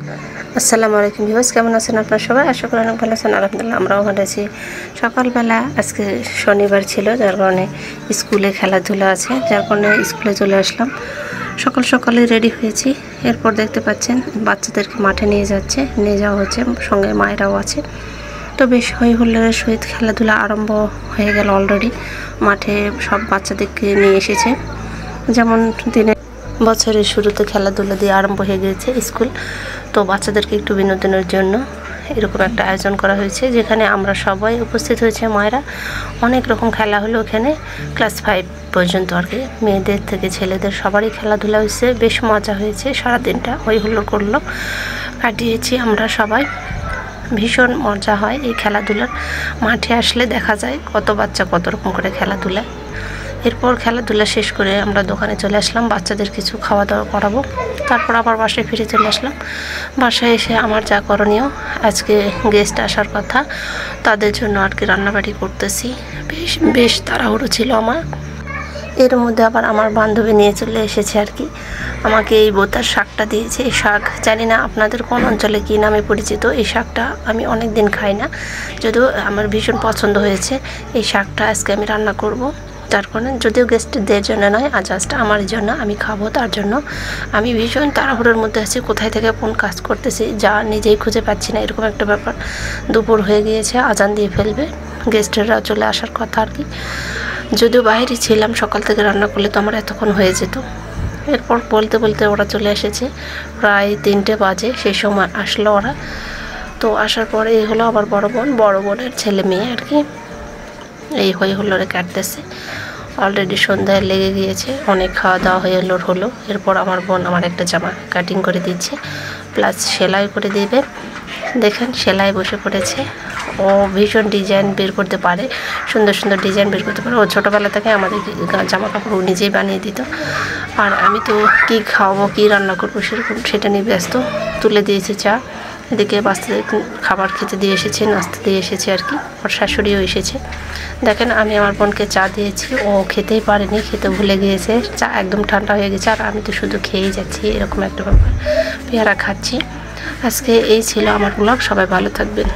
আসসালামু আলাইকুম ভিউয়ার্স, কেমন আছেন আপনারা সবাই? আশা করি অনেক ভালো আছেন। আলহামদুলিল্লাহ আমরাও ভালো আছি। সকালবেলা আজকে শনিবার ছিল, যার কারণে স্কুলে খেলাধুলা আছে, যার কারণে স্কুলে চলে আসলাম। সকাল সকালে রেডি হয়েছি। এরপর দেখতে পাচ্ছেন বাচ্চাদেরকে মাঠে নিয়ে যাওয়া হচ্ছে, সঙ্গে মায়েরাও আছে। তো বেশ হই হুল্লোড়ের সহিত খেলাধুলা আরম্ভ হয়ে গেল অলরেডি। মাঠে সব বাচ্চাদেরকে নিয়ে এসেছে, যেমন বছরের শুরুতে খেলাধুলা দিয়ে আরম্ভ হয়ে গিয়েছে স্কুল। তো বাচ্চাদেরকে একটু বিনোদনের জন্য এরকম একটা আয়োজন করা হয়েছে, যেখানে আমরা সবাই উপস্থিত হয়েছে। মায়েরা অনেক রকম খেলা হলো ওখানে, ক্লাস 5 পর্যন্ত আর কি, মেয়েদের থেকে ছেলেদের সবারই খেলাধুলা হয়েছে। বেশ মজা হয়েছে, সারাদিনটা হই হুল্লোড় করলো কাটিয়েছি আমরা সবাই। ভীষণ মজা হয় এই খেলাধুলার। মাঠে আসলে দেখা যায় কত বাচ্চা কত রকম করে খেলাধুলা। এরপর খেলাধুলা শেষ করে আমরা দোকানে চলে আসলাম, বাচ্চাদের কিছু খাওয়া দাওয়া করাবো। তারপর আবার বাসায় ফিরে চলে আসলাম। বাসায় এসে আমার যা করণীয়, আজকে গেস্ট আসার কথা, তাদের জন্য আর কি রান্নাবাড়ি করতেছি। বেশ তাড়াহুড়ো ছিল আমার। এর মধ্যে আবার আমার বান্ধবী নিয়ে চলে এসেছে আর কি, আমাকে এই বোতার শাকটা দিয়েছে। এই শাক জানি না আপনাদের কোন অঞ্চলে কী নামে পরিচিত। এই শাকটা আমি অনেক দিন খাই না, যদিও আমার ভীষণ পছন্দ হয়েছে। এই শাকটা আজকে আমি রান্না করব, তার কারণে যদিও গেস্টদের জন্য নয়, জাস্ট আমার জন্য, আমি খাবো তার জন্য। আমি ভীষণ তাড়াহুড়োর মধ্যে আছি, কোথায় থেকে কোন কাজ করতেছি যা নিজেই খুঁজে পাচ্ছি না, এরকম একটা ব্যাপার। দুপুর হয়ে গিয়েছে, আজান দিয়ে ফেলবে, গেস্টরা চলে আসার কথা আর কি। যদিও বাইরে ছিলাম, সকাল থেকে রান্না করলে তো আমার এতক্ষণ হয়ে যেত। এরপর বলতে বলতে ওরা চলে এসেছে, প্রায় 3টে বাজে, সেই সময় আসলো ওরা। তো আসার পরে এই হলো আবার বড় বোনের ছেলে মেয়ে আর কি, এই হই হুল্লোড়ে কাটতেছে। অলরেডি সন্ধ্যায় লেগে গিয়েছে, অনেক খাওয়া দাওয়া হয়ে হলো। এরপর আমার বোন আমার একটা জামা কাটিং করে দিচ্ছে, প্লাস সেলাই করে দিবে। দেখেন সেলাই বসে পড়েছে। ও ভীষণ ডিজাইন বের করতে পারে, সুন্দর সুন্দর ডিজাইন বের করতে পারে। ও ছোটোবেলা থেকে আমাদের জামা কাপড় ও নিজেই বানিয়ে দিত। আর আমি তো কী খাওয়াবো, কী রান্না করবো সেটা নিয়ে ব্যস্ত। তুলে দিয়েছে চা, এদিকে বাচ্চাদের খাবার খেতে দিয়ে এসেছে, নাস্তা দিয়ে এসেছে আর কি। ওর শাশুড়িও এসেছে। দেখেন আমি আমার বোনকে চা দিয়েছি, ও খেতেই পারেনি, খেতে ভুলে গিয়েছে। চা একদম ঠান্ডা হয়ে গেছে, আর আমি তো শুধু খেয়েই যাচ্ছি, এরকম একটা ব্যাপার। পেয়ারা খাচ্ছি। আজকে এই ছিল আমার ব্লগ। সবাই ভালো থাকবেন।